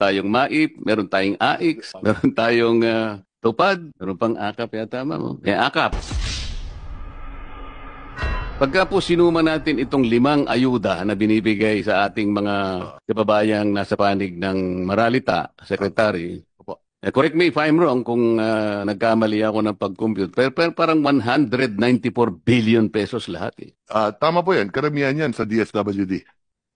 tayong MAIP, meron tayong AIX, meron tayong TUPAD, meron pang AKAP yata, ma'am. AKAP. Pagka po sinuma natin itong 5 ayuda na binibigay sa ating mga kababayang nasa panig ng Maralita, Secretary, correct me if I'm wrong kung nagkamali ako ng pag-compute, pero parang 194 billion pesos lahat eh. Tama po yan. Karamihan yan sa DSWD.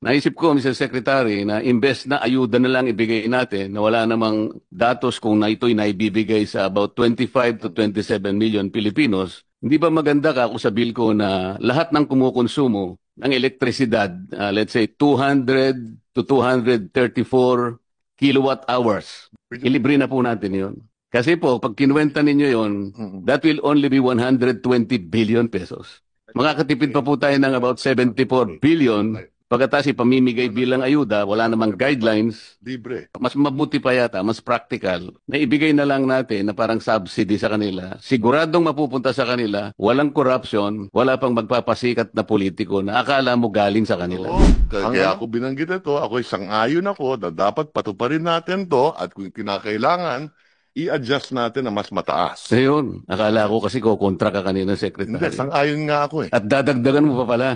Naisip ko, Mr. Secretary, na imbes na ayuda na lang ibigay natin, na wala namang datos kung na ito'y naibibigay sa about 25 to 27 million Pilipinos, hindi ba maganda ka kung sabihin ko na lahat ng kumukonsumo ng elektrisidad, let's say 200 to 234 kilowatt hours, ilibre na po natin yon. Kasi po, pag kinuwenta ninyo yon, that will only be 120 billion pesos. Makakatipid pa po tayo ng about 74 billion. Pagkatapos ipamimigay bilang ayuda, wala namang guidelines. Libre. Mas mabuti pa yata, mas practical, na ibigay na lang natin na parang subsidy sa kanila. Siguradong mapupunta sa kanila, walang corruption, wala pang magpapasikat na politiko na akala mo galing sa kanila. Kaya ako binanggit ito, ako sang-ayon ako na dapat patuparin natin to at kung kinakailangan, i-adjust natin na mas mataas. Ayun, akala ko kasi kontra ka kanina, Secretary. Hindi, sang-ayon nga ako eh. At dadagdagan mo pa pala.